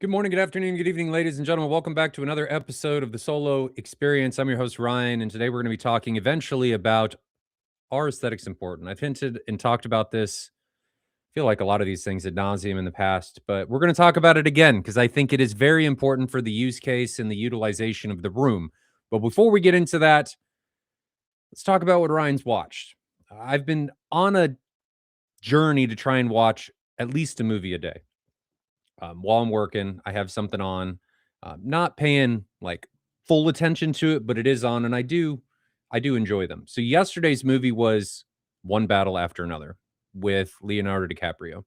Good morning, good afternoon, good evening, ladies and gentlemen. Welcome back to another episode of the Solo Experience. I'm your host, Ryan, and today we're going to be talking eventually about are aesthetics important? I've hinted and talked about this, I feel like a lot of these things ad nauseum in the past, but we're going to talk about it again because I think it is very important for the use case and the utilization of the room. But before we get into that, let's talk about what Ryan's watched. I've been on a journey to try and watch at least a movie a day. While I'm working, I have something on, not paying like full attention to it, but it is on, and I do enjoy them. So yesterday's movie was One Battle After Another with Leonardo DiCaprio.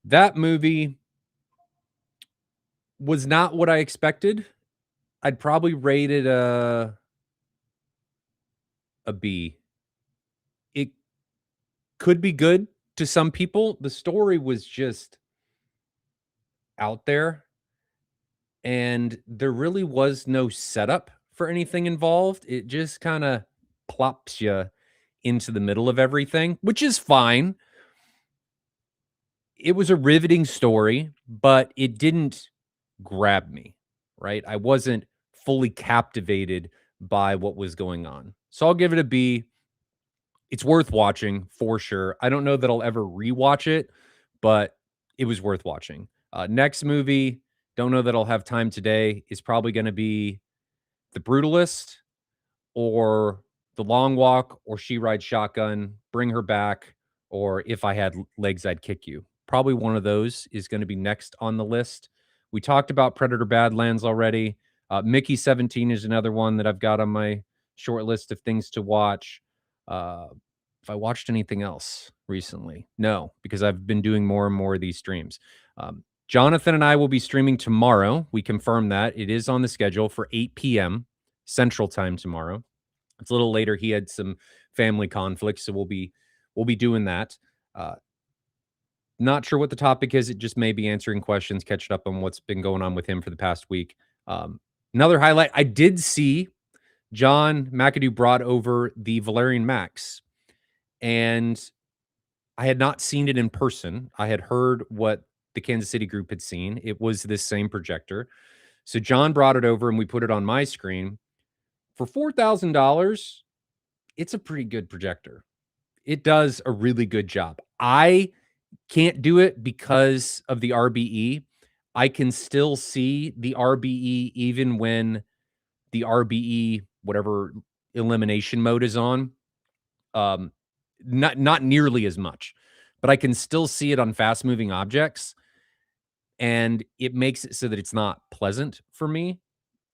That movie was not what I expected. I'd probably rate it a B. It could be good to some people. The story was just out there, and there really was no setup for anything involved. It just kind of plops you into the middle of everything, which is fine. It was a riveting story, but it didn't grab me, right? I wasn't fully captivated by what was going on. So I'll give it a B. It's worth watching for sure. I don't know that I'll ever rewatch it, but it was worth watching. Next movie, don't know that I'll have time today, is probably going to be The Brutalist or The Long Walk or She Rides Shotgun, Bring Her Back, or If I Had Legs, I'd Kick You. Probably one of those is going to be next on the list. We talked about Predator Badlands already. Mickey 17 is another one that I've got on my short list of things to watch. Uh, if I watched anything else recently, no, because I've been doing more and more of these streams. Jonathan and I will be streaming tomorrow. We confirmed that. It is on the schedule for 8 p.m. Central Time tomorrow. It's a little later. He had some family conflicts, so we'll be doing that. Not sure what the topic is. It just may be answering questions, catching up on what's been going on with him for the past week. Another highlight, I did see John McAdoo brought over the Valerian Max, and I had not seen it in person. I had heard what the Kansas City group had seen. It was this same projector. So John brought it over and we put it on my screen. For $4,000, it's a pretty good projector. It does a really good job. I can't do it because of the RBE. I can still see the RBE even when the RBE, whatever elimination mode is on. Not nearly as much, but I can still see it on fast moving objects, and it makes it so that it's not pleasant for me.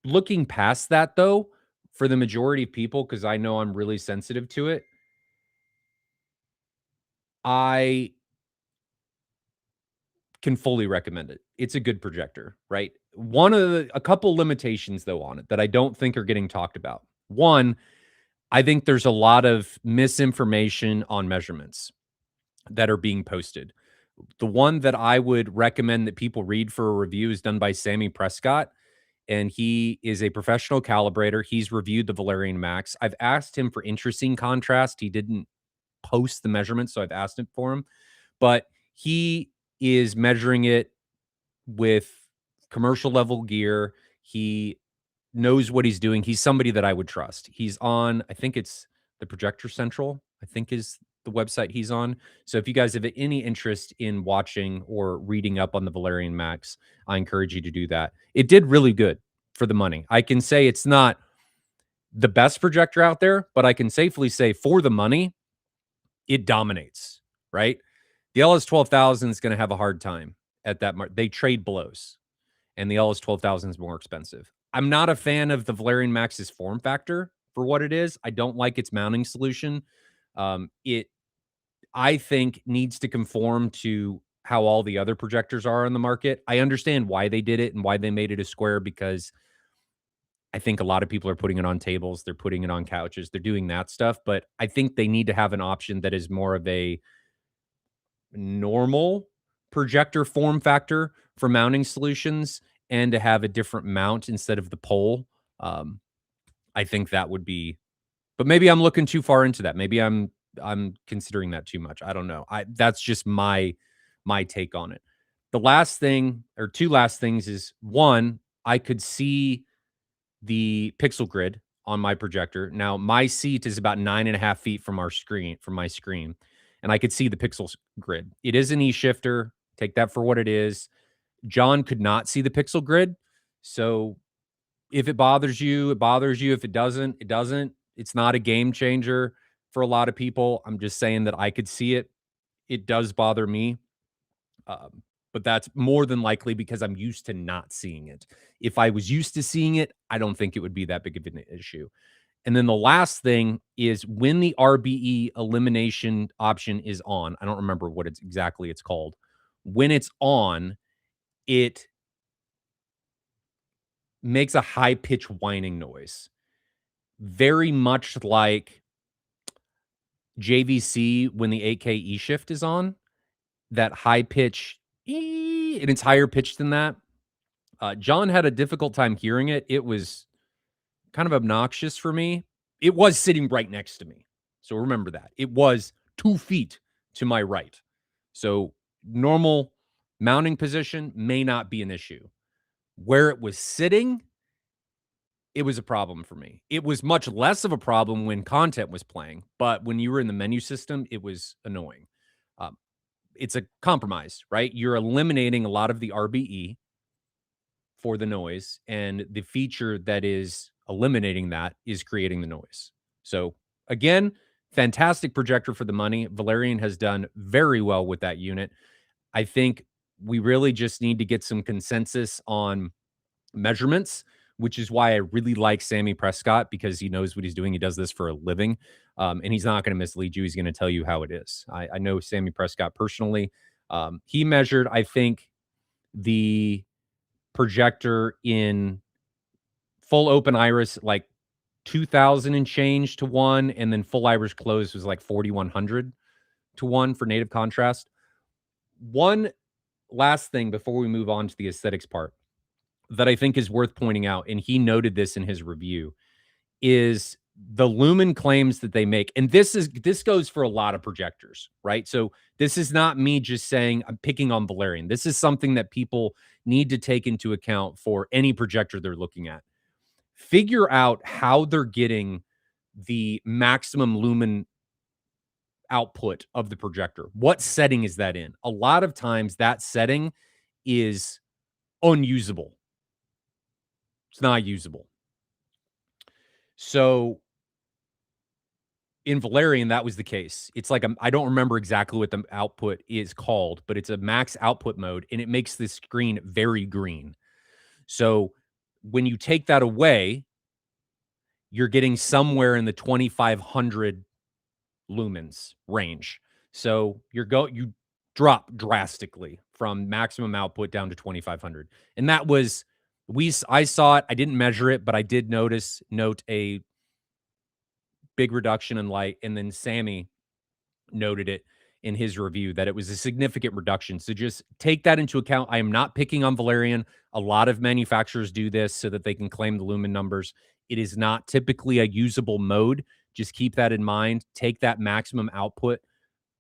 Looking past that, though, for the majority of people, because I know I'm really sensitive to it, I can fully recommend it. It's a good projector, right? A couple limitations though on it that I don't think are getting talked about. One, I think there's a lot of misinformation on measurements that are being posted. The one that I would recommend that people read for a review is done by Sammy Prescott, and he is a professional calibrator. He's reviewed the Valerian Max. I've asked him for interesting contrast. He didn't post the measurements, so I've asked him for him, but he is measuring it with commercial level gear. He knows what he's doing. He's somebody that I would trust. He's on, I think it's the Projector Central, I think is the website he's on. So if you guys have any interest in watching or reading up on the Valerian Max, I encourage you to do that. It did really good for the money. I can say it's not the best projector out there, but I can safely say for the money, it dominates, right? The LS 12,000 is going to have a hard time at that mark. They trade blows, and the LS 12,000 is more expensive. I'm not a fan of the Valerian Max's form factor for what it is. I don't like its mounting solution. It, I think, needs to conform to how all the other projectors are on the market. I understand why they did it and why they made it a square, because I think a lot of people are putting it on tables, they're putting it on couches, they're doing that stuff. But I think they need to have an option that is more of a normal projector form factor for mounting solutions, and to have a different mount instead of the pole. I think that would be, but maybe I'm looking too far into that. Maybe I'm considering that too much. I don't know. That's just my take on it. The last thing, or two last things, is one, I could see the pixel grid on my projector. Now, my seat is about 9.5 feet from my screen, and I could see the pixels grid. It is an E-shifter. Take that for what it is. John could not see the pixel grid. So if it bothers you, it bothers you. If it doesn't, it doesn't. It's not a game changer for a lot of people. I'm just saying that I could see it. It does bother me. But that's more than likely because I'm used to not seeing it. If I was used to seeing it, I don't think it would be that big of an issue. And then the last thing is when the RBE elimination option is on, I don't remember what it's called. When it's on, it makes a high pitch whining noise, very much like JVC when the 8K E shift is on. That high pitch, and it's higher pitched than that. John had a difficult time hearing it. It was kind of obnoxious for me. It was sitting right next to me. So remember that. It was 2 feet to my right. So normal mounting position may not be an issue. Where it was sitting, it was a problem for me. It was much less of a problem when content was playing, but when you were in the menu system, it was annoying. Um, it's a compromise, right? You're eliminating a lot of the RBE for the noise, and the feature that is eliminating that is creating the noise. So again, fantastic projector for the money. Valyan has done very well with that unit. I think we really just need to get some consensus on measurements, which is why I really like Sammy Prescott, because he knows what he's doing. He does this for a living, and he's not going to mislead you. He's going to tell you how it is. I know Sammy Prescott personally. He measured, I think, the projector in full open iris like 2000 and change to 1, and then full iris closed was like 4100 to 1 for native contrast. One last thing before we move on to the aesthetics part that I think is worth pointing out, and he noted this in his review, is the lumen claims that they make. And this goes for a lot of projectors, right? So this is not me just saying I'm picking on Valyan. This is something that people need to take into account for any projector they're looking at. Figure out how they're getting the maximum lumen output of the projector. What setting is that in? A lot of times that setting is unusable. It's not usable. So in Valyan, that was the case. It's like I don't remember exactly what the output is called, but it's a max output mode, and it makes the screen very green. So when you take that away, you're getting somewhere in the 2500 lumens range. So you drop drastically from maximum output down to 2500. And that was I saw it. I didn't measure it, but I did note a big reduction in light, and then Sammy noted it in his review that it was a significant reduction. So just take that into account. I am not picking on Valyan. A lot of manufacturers do this so that they can claim the lumen numbers. It is not typically a usable mode. Just keep that in mind. Take that maximum output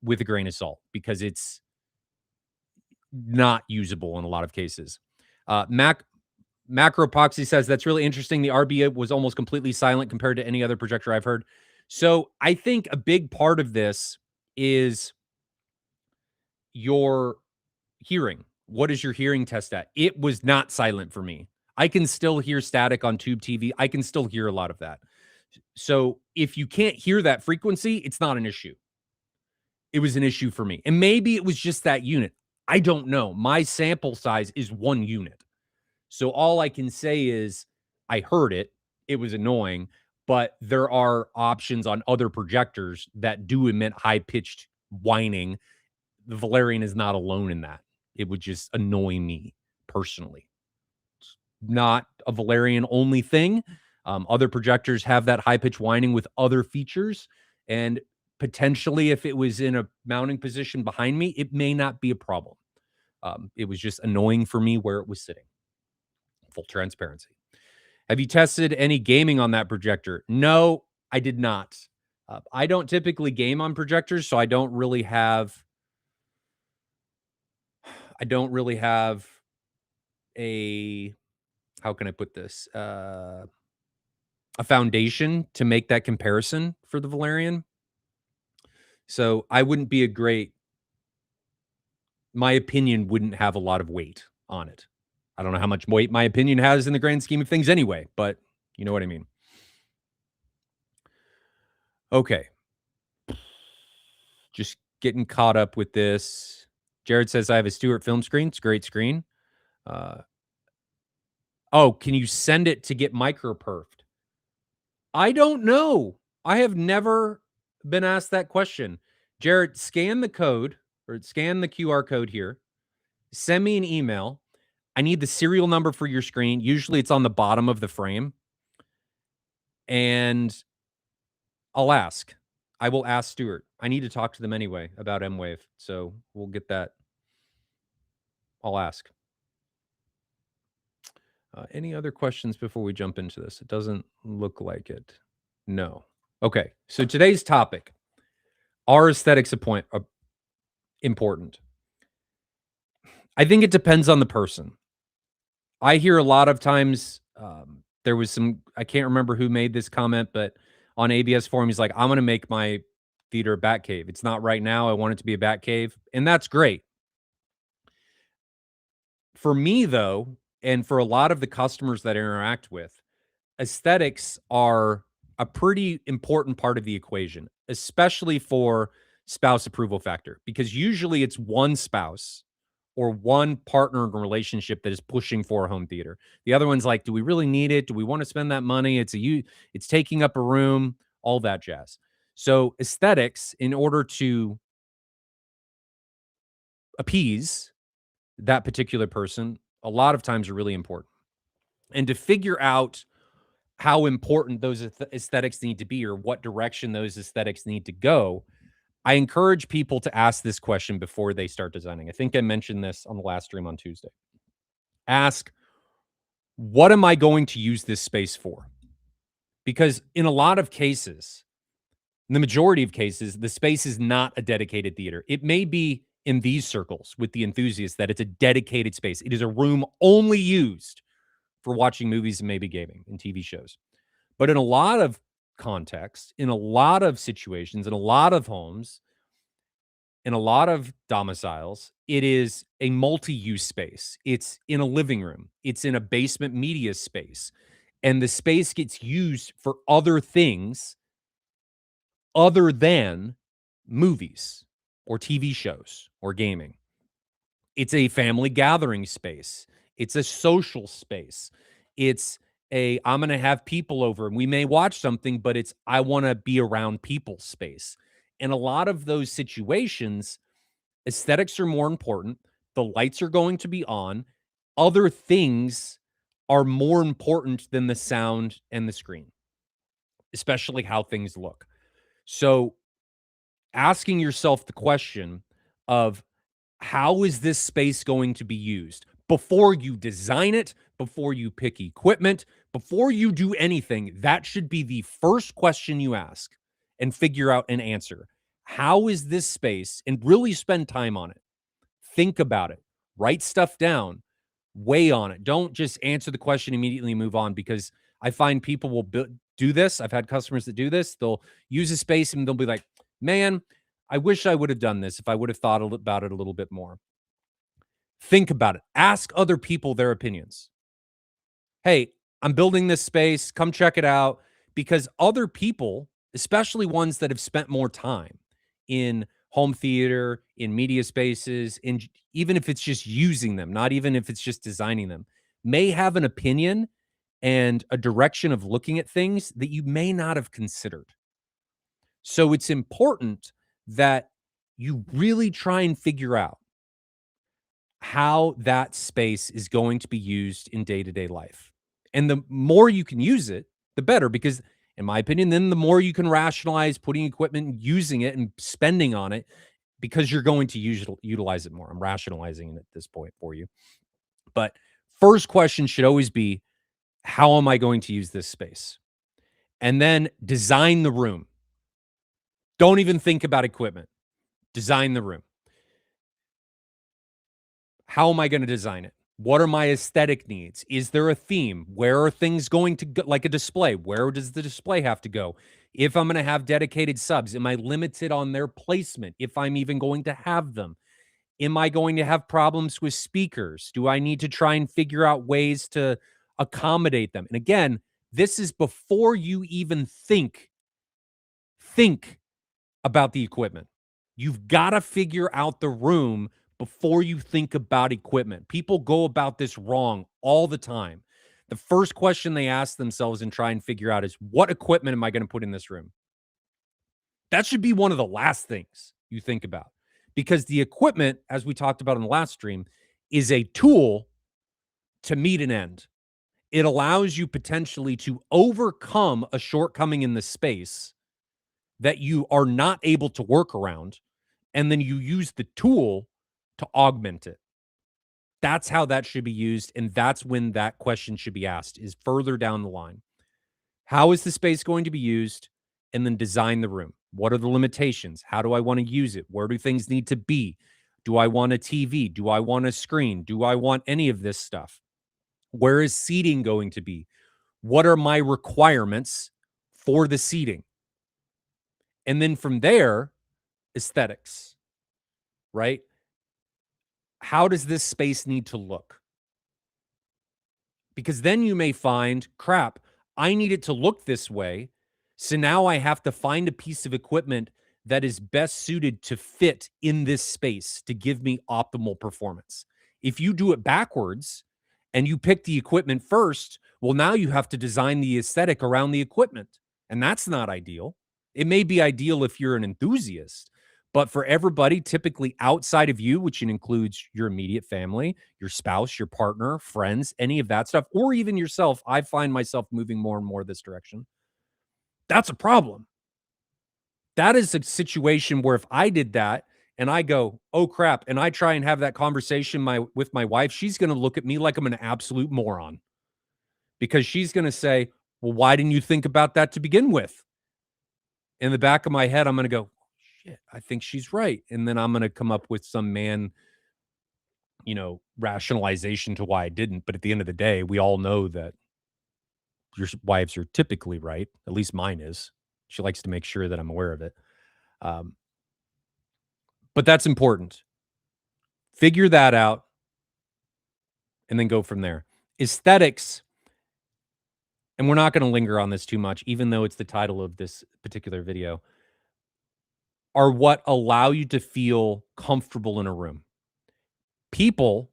with a grain of salt because it's not usable in a lot of cases. Macro Epoxy says that's really interesting. The RBA was almost completely silent compared to any other projector I've heard. So I think a big part of this is your hearing. What is your hearing test at? It was not silent for me. I can still hear static on tube TV. I can still hear a lot of that. So if you can't hear that frequency, it's not an issue. It was an issue for me. And maybe it was just that unit. I don't know. My sample size is 1 unit. So all I can say is I heard it. It was annoying, but there are options on other projectors that do emit high-pitched whining. The Valyan is not alone in that. It would just annoy me personally. It's not a Valyan only thing. Other projectors have that high-pitched whining with other features, and potentially if it was in a mounting position behind me, it may not be a problem. It was just annoying for me where it was sitting. Full transparency. Have you tested any gaming on that projector? No, I did not. I don't typically game on projectors, so I don't really have I don't really have a how can I put this? A foundation to make that comparison for the Valerian. So I wouldn't be a great my opinion wouldn't have a lot of weight on it. I don't know how much weight my opinion has in the grand scheme of things anyway, but you know what I mean. Okay. Just getting caught up with this. Jared says I have a Stewart film screen. It's a great screen. Uh, oh, can you send it to get microperfed? I don't know. I have never been asked that question. Jared, scan the code or scan the QR code here. Send me an email. I need the serial number for your screen. Usually it's on the bottom of the frame. And I'll ask. I will ask Stewart. I need to talk to them anyway about M-Wave. So we'll get that. I'll ask. Any other questions before we jump into this? It doesn't look like it. No. Okay. So today's topic, are aesthetics important? I think it depends on the person. I hear a lot of times, there was I can't remember who made this comment, but on ABS forum, he's like, I'm going to make my theater a bat cave. It's not right now. I want it to be a bat cave. And that's great. For me, though, and for a lot of the customers that I interact with, aesthetics are a pretty important part of the equation, especially for spouse approval factor, because usually it's one spouse or one partner in a relationship that is pushing for a home theater. The other one's like, do we really need it? Do we want to spend that money? It's taking up a room, all that jazz. So aesthetics, in order to appease that particular person, a lot of times are really important. And to figure out how important those aesthetics need to be or what direction those aesthetics need to go, I encourage people to ask this question before they start designing. I think I mentioned this on the last stream on Tuesday. Ask, what am I going to use this space for? Because in a lot of cases, in the majority of cases, the space is not a dedicated theater. It may be in these circles with the enthusiasts that it's a dedicated space. It is a room only used for watching movies and maybe gaming and TV shows. But in a lot of contexts, in a lot of situations, in a lot of homes, in a lot of domiciles, it is a multi-use space. It's in a living room. It's in a basement media space. And the space gets used for other things other than movies or TV shows or gaming. It's a family gathering space. It's a social space. It's I'm going to have people over and we may watch something, but it's I want to be around people space. In a lot of those situations, aesthetics are more important. The lights are going to be on. Other things are more important than the sound and the screen, especially how things look. So asking yourself the question of, how is this space going to be used? Before you design it, before you pick equipment, before you do anything, that should be the first question you ask and figure out an answer. How is this space? And really spend time on it. Think about it. Write stuff down. Weigh on it. Don't just answer the question immediately and move on, because I find people will do this. I've had customers that do this. They'll use a space and they'll be like, man, I wish I would have done this if I would have thought about it a little bit more. Think about it. Ask other people their opinions. Hey, I'm building this space. Come check it out. Because other people, especially ones that have spent more time in home theater, in media spaces, even if it's just using them, not even if it's just designing them, may have an opinion and a direction of looking at things that you may not have considered. So it's important that you really try and figure out how that space is going to be used in day-to-day life. And the more you can use it, the better, because in my opinion, then the more you can rationalize putting equipment, using it and spending on it, because you're going to utilize it more. I'm rationalizing it at this point for you. But first question should always be, how am I going to use this space? And then design the room. Don't even think about equipment. Design the room. How am I going to design it? What are my aesthetic needs? Is there a theme? Where are things going to go? Like a display, where does the display have to go? If I'm going to have dedicated subs, am I limited on their placement? If I'm even going to have them? Am I going to have problems with speakers? Do I need to try and figure out ways to accommodate them? And again, this is before you even think about the equipment. You've got to figure out the room before you think about equipment. People go about this wrong all the time. The first question they ask themselves and try and figure out is, what equipment am I going to put in this room? That should be one of the last things you think about, because the equipment, as we talked about in the last stream, is a tool to meet an end. It allows you potentially to overcome a shortcoming in the space that you are not able to work around, and then you use the tool to augment it. That's how that should be used, and that's when that question should be asked, is further down the line. How is the space going to be used? And then design the room. What are the limitations? How do I want to use it? Where do things need to be? Do I want a TV? Do I want a screen? Do I want any of this stuff? Where is seating going to be? What are my requirements for the seating? And then from there, aesthetics, right? How does this space need to look? Because then you may find, crap, I need it to look this way. So now I have to find a piece of equipment that is best suited to fit in this space to give me optimal performance. If you do it backwards and you pick the equipment first, well, now you have to design the aesthetic around the equipment. And that's not ideal. It may be ideal if you're an enthusiast, but for everybody, typically outside of you, which includes your immediate family, your spouse, your partner, friends, any of that stuff, or even yourself, I find myself moving more and more this direction. That's a problem. That is a situation where if I did that and I go, oh crap, and I try and have that conversation with my wife, she's going to look at me like I'm an absolute moron, because she's going to say, well, why didn't you think about that to begin with? In the back of my head, I'm going to go, shit, I think she's right. And then I'm going to come up with some rationalization to why I didn't. But at the end of the day, we all know that your wives are typically right. At least mine is. She likes to make sure that I'm aware of it. Um, but that's important. Figure that out and then go from there. Aesthetics, and we're not going to linger on this too much, even though it's the title of this particular video, are what allow you to feel comfortable in a room. People,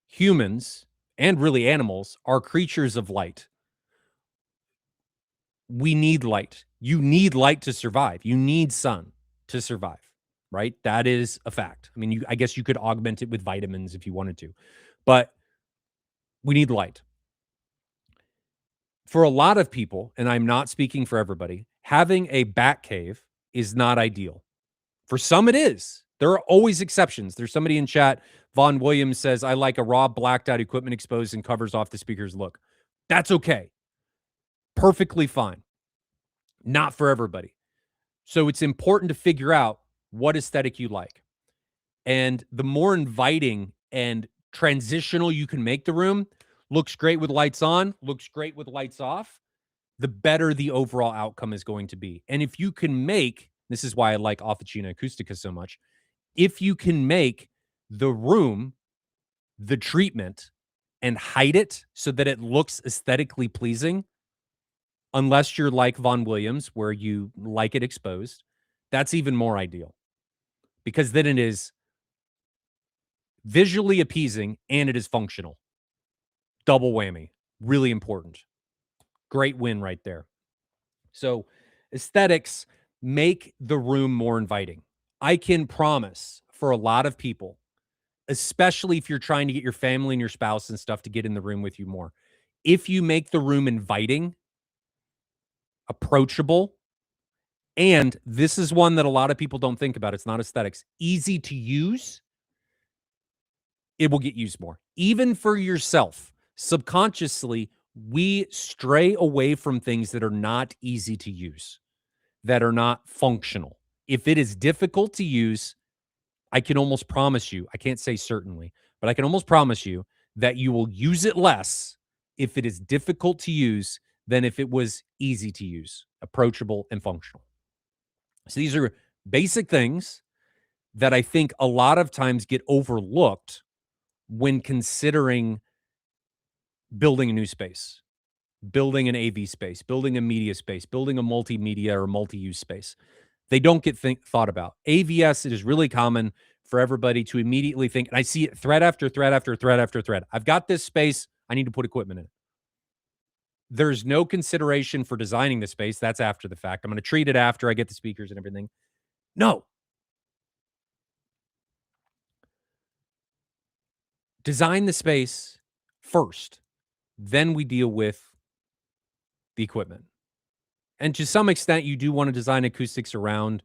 humans, and really animals are creatures of light. We need light. You need light to survive. You need sun to survive, right? That is a fact. I mean, I guess you could augment it with vitamins if you wanted to, but we need light. For a lot of people, and I'm not speaking for everybody, having a bat cave is not ideal. For some, it is. There are always exceptions. There's somebody in chat, Vaughn Williams says, I like a raw blacked out equipment exposed and covers off the speaker's look. That's okay. Perfectly fine. Not for everybody. So it's important to figure out what aesthetic you like. And the more inviting and transitional you can make the room, looks great with lights on, looks great with lights off, the better the overall outcome is going to be. And if you can make, this is why I like Officina Acustica so much, if you can make the room the treatment and hide it so that it looks aesthetically pleasing, unless you're like Vaughn Williams, where you like it exposed, that's even more ideal, because then it is visually appeasing and it is functional. Double whammy. Really important. Great win right there. So aesthetics make the room more inviting. I can promise for a lot of people, especially if you're trying to get your family and your spouse and stuff to get in the room with you more, if you make the room inviting, approachable, and this is one that a lot of people don't think about, it's not aesthetics, easy to use, it will get used more. Even for yourself, subconsciously, we stray away from things that are not easy to use, that are not functional. If it is difficult to use, I can almost promise you, I can't say certainly, but I can almost promise you that you will use it less if it is difficult to use than if it was easy to use, approachable, and functional. So these are basic things that I think a lot of times get overlooked when considering building a new space, building an AV space, building a media space, building a multimedia or multi-use space. They don't get thought about. AVS, it is really common for everybody to immediately think, and I see it thread after thread after thread after thread. I've got this space. I need to put equipment in it. There's no consideration for designing the space. That's after the fact. I'm going to treat it after I get the speakers and everything. No. Design the space first. Then we deal with the equipment. And to some extent, you do want to design acoustics around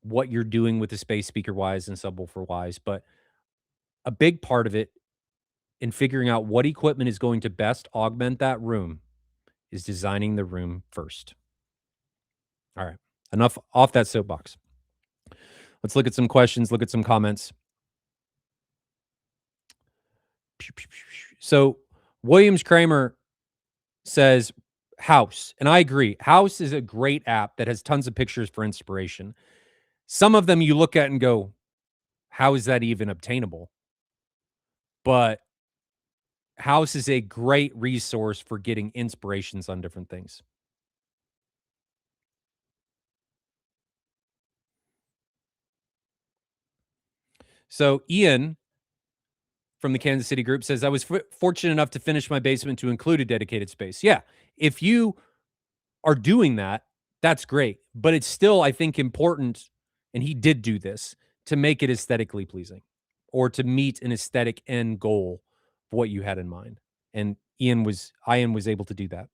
what you're doing with the space speaker wise and subwoofer wise. But a big part of it in figuring out what equipment is going to best augment that room is designing the room first. All right. Enough off that soapbox. Let's look at some questions, look at some comments. So, Williams Kramer says House, and I agree. House is a great app that has tons of pictures for inspiration. Some of them you look at and go, how is that even obtainable? But House is a great resource for getting inspirations on different things. So Ian from the Kansas City group says, I was fortunate enough to finish my basement to include a dedicated space. Yeah. If you are doing that, that's great. But it's still, I think, important, and he did do this, to make it aesthetically pleasing or to meet an aesthetic end goal of what you had in mind. And Ian was able to do that.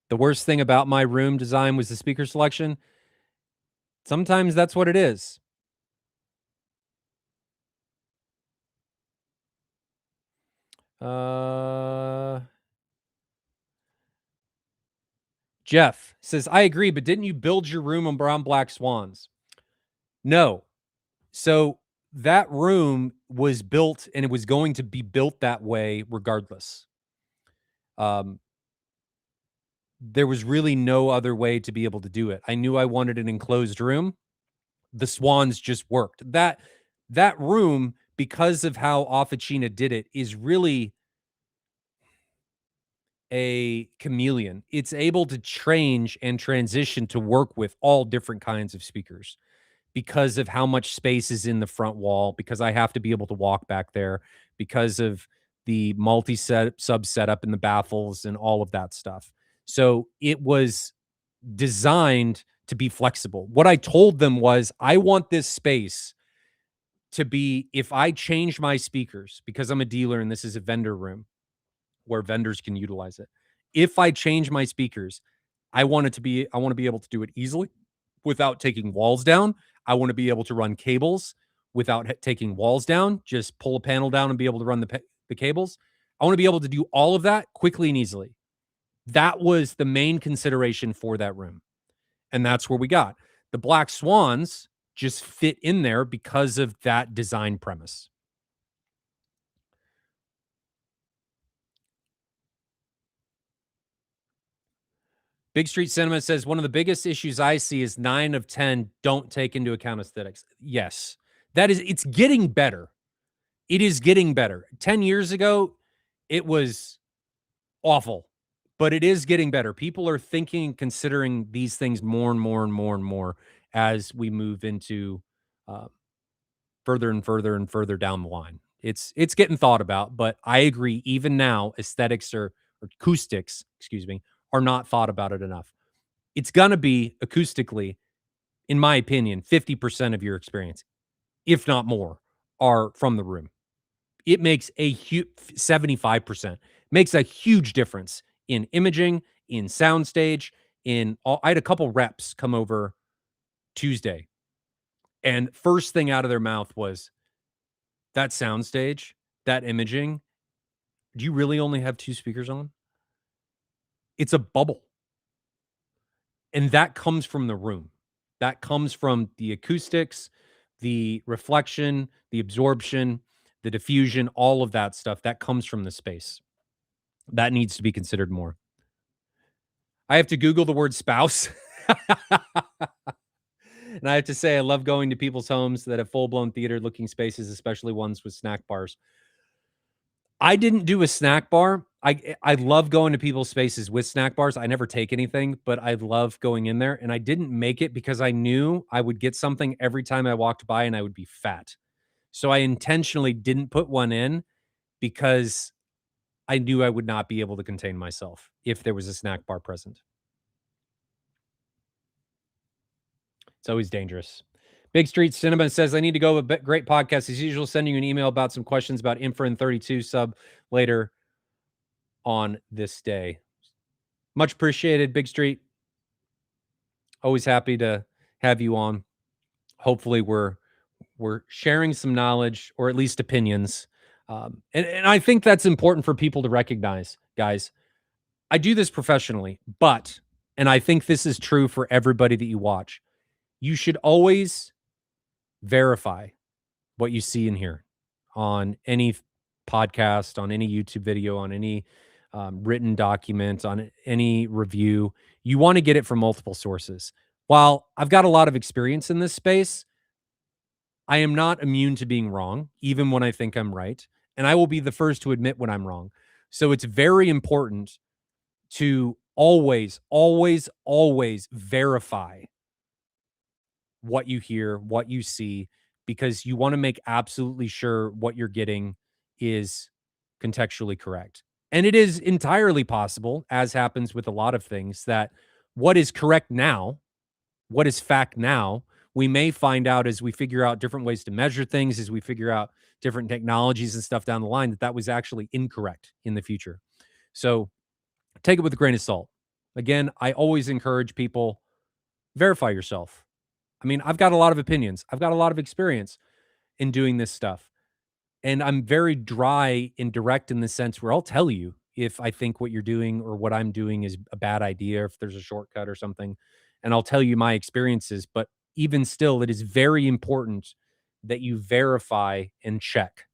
The worst thing about my room design was the speaker selection. Sometimes that's what it is. Jeff says, I agree, but didn't you build your room on brown black swans? No. So that room was built and it was going to be built that way regardless. There was really no other way to be able to do it. I knew I wanted an enclosed room. The swans just worked. That room, because of how Officina did it, is really a chameleon. It's able to change and transition to work with all different kinds of speakers because of how much space is in the front wall, because I have to be able to walk back there, because of the sub setup in the baffles and all of that stuff. So it was designed to be flexible. What I told them was, I want this space to be, if I change my speakers, because I'm a dealer and this is a vendor room where vendors can utilize it. If I change my speakers, I want to be able to do it easily without taking walls down. I want to be able to run cables without taking walls down. Just pull a panel down and be able to run the cables. I want to be able to do all of that quickly and easily. That was the main consideration for that room. And that's where we got. The black swans just fit in there because of that design premise. Big Street Cinema says, one of the biggest issues I see is 9 of 10 don't take into account aesthetics. Yes. It's getting better. It is getting better. 10 years ago, it was awful, but it is getting better. People are thinking, considering these things more and more and more and more as we move into further and further and further down the line. It's getting thought about, but I agree. Even now, aesthetics or acoustics, excuse me, are not thought about it enough. It's gonna be acoustically, in my opinion, 50% of your experience, if not more, are from the room. It makes a huge 75%, makes a huge difference in imaging, in soundstage, in all. I had a couple reps come over Tuesday, and first thing out of their mouth was, that soundstage, that imaging, do you really only have 2 speakers on? It's a bubble. And that comes from the room. That comes from the acoustics, the reflection, the absorption, the diffusion, all of that stuff that comes from the space. That needs to be considered more. I have to Google the word spouse. And I have to say, I love going to people's homes that have full blown theater looking spaces, especially ones with snack bars. I didn't do a snack bar. I love going to people's spaces with snack bars. I never take anything, but I love going in there. And I didn't make it because I knew I would get something every time I walked by and I would be fat. So I intentionally didn't put one in because I knew I would not be able to contain myself if there was a snack bar present. It's always dangerous. Big Street Cinema says, I need to go. A great podcast as usual. Sending you an email about some questions about Infra and 32 sub later on this day. Much appreciated, Big Street. Always happy to have you on. Hopefully we're sharing some knowledge or at least opinions. And I think that's important for people to recognize, guys. I do this professionally, but, and I think this is true for everybody that you watch, you should always verify what you see and hear on any podcast, on any YouTube video, on any written document, on any review. You want to get it from multiple sources. While I've got a lot of experience in this space, I am not immune to being wrong, even when I think I'm right. And I will be the first to admit when I'm wrong. So it's very important to always, always, always verify what you hear, what you see, because you want to make absolutely sure what you're getting is contextually correct. And it is entirely possible, as happens with a lot of things, that what is correct now, what is fact now, we may find out as we figure out different ways to measure things, as we figure out different technologies and stuff down the line, that that was actually incorrect in the future. So take it with a grain of salt. Again, I always encourage people, verify yourself. I mean, I've got a lot of opinions. I've got a lot of experience in doing this stuff. And I'm very dry and direct in the sense where I'll tell you if I think what you're doing or what I'm doing is a bad idea, if there's a shortcut or something, and I'll tell you my experiences. But even still, it is very important that you verify and check,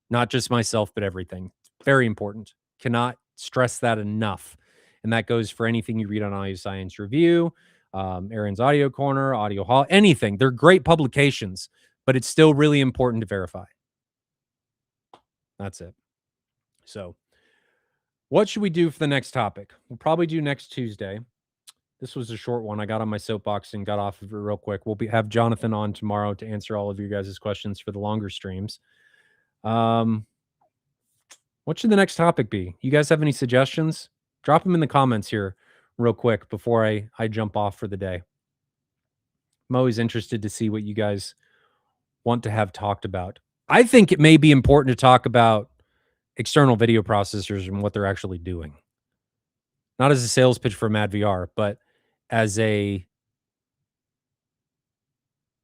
not just myself, but everything. Very important. Cannot stress that enough. And that goes for anything you read on Audio Science Review, Aaron's Audio Corner, Audio Hall, anything. They're great publications, but it's still really important to verify. That's it. So, what should we do for the next topic? We'll probably do next Tuesday. This was a short one. I got on my soapbox and got off of it real quick. We'll have Jonathan on tomorrow to answer all of you guys' questions for the longer streams. What should the next topic be? You guys have any suggestions? Drop them in the comments here real quick before I jump off for the day. I'm always interested to see what you guys want to have talked about. I think it may be important to talk about external video processors and what they're actually doing. Not as a sales pitch for Mad VR, but as a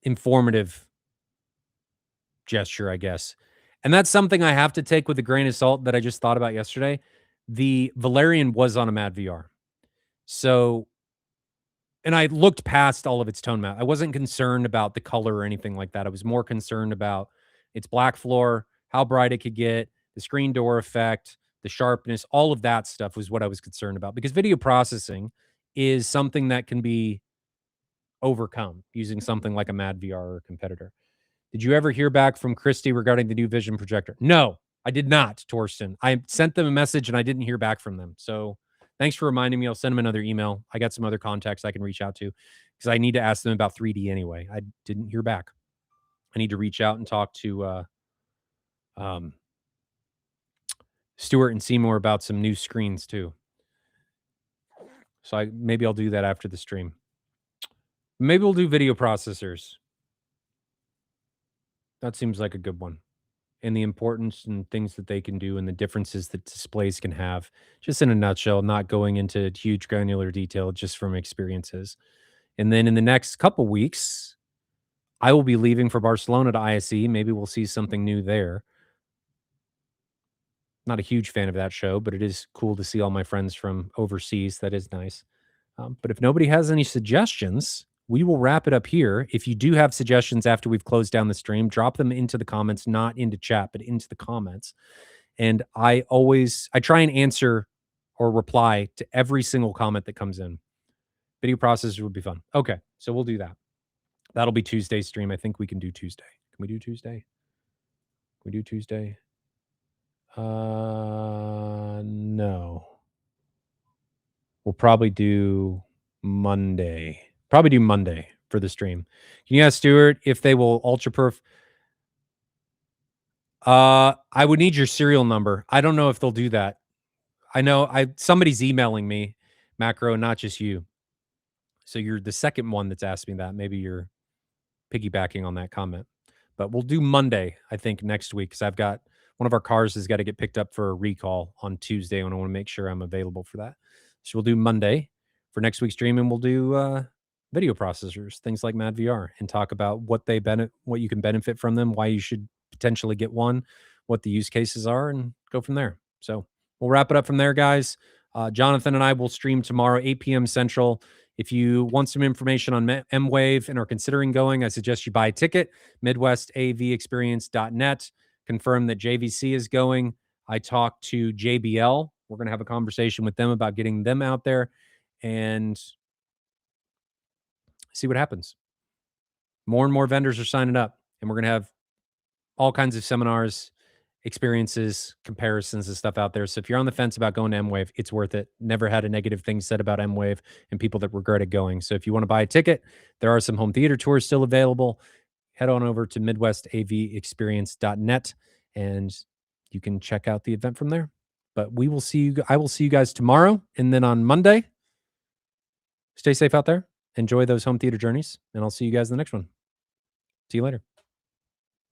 informative gesture, I guess. And that's something I have to take with a grain of salt that I just thought about yesterday. The Valerian was on a Mad VR. So, and I looked past all of its tone map. I wasn't concerned about the color or anything like that. I was more concerned about its black floor, how bright it could get, the screen door effect, the sharpness, all of that stuff was what I was concerned about, because video processing is something that can be overcome using something like a Mad VR or a competitor. Did you ever hear back from Christie regarding the new Vision projector? No, I did not, Torsten. I sent them a message and I didn't hear back from them. So thanks for reminding me. I'll send them another email. I got some other contacts I can reach out to because I need to ask them about 3D anyway. I didn't hear back. I need to reach out and talk to Stuart and Seymour about some new screens too. So maybe I'll do that after the stream. Maybe we'll do video processors. That seems like a good one. And the importance and things that they can do and the differences that displays can have. Just in a nutshell, not going into huge granular detail, just from experiences. And then in the next couple weeks, I will be leaving for Barcelona to ISE. Maybe we'll see something new there. Not a huge fan of that show, but it is cool to see all my friends from overseas. That is nice. But if nobody has any suggestions, we will wrap it up here. If you do have suggestions after we've closed down the stream, drop them into the comments, not into chat, but into the comments. And I try and answer or reply to every single comment that comes in. Video processor would be fun. Okay, so we'll do that. That'll be Tuesday's stream. I think we can do Tuesday. Can we do Tuesday? Can we do Tuesday? No. We'll probably do Monday. Probably do Monday for the stream. Can you ask Stuart if they will ultra perf? I would need your serial number. I don't know if they'll do that. I know somebody's emailing me, Macro, not just you. So you're the second one that's asked me that. Maybe you're piggybacking on that comment. But we'll do Monday, I think, next week, because I've got one of our cars has got to get picked up for a recall on Tuesday, and I want to make sure I'm available for that. So we'll do Monday for next week's stream, and we'll do video processors, things like Mad VR, and talk about what you can benefit from them, why you should potentially get one, what the use cases are, and go from there. So we'll wrap it up from there, guys. Jonathan and I will stream tomorrow, 8 p.m. Central. If you want some information on M-Wave and are considering going, I suggest you buy a ticket, midwestavexperience.net. Confirm that JVC is going. I talked to JBL. We're going to have a conversation with them about getting them out there and see what happens. More and more vendors are signing up, and we're going to have all kinds of seminars, experiences, comparisons and stuff out there. So if you're on the fence about going to M-Wave, it's worth it. Never had a negative thing said about M-Wave and people that regretted going. So if you want to buy a ticket, there are some home theater tours still available. Head on over to midwestavexperience.net and you can check out the event from there. But I will see you guys tomorrow. And then on Monday, stay safe out there. Enjoy those home theater journeys. And I'll see you guys in the next one. See you later.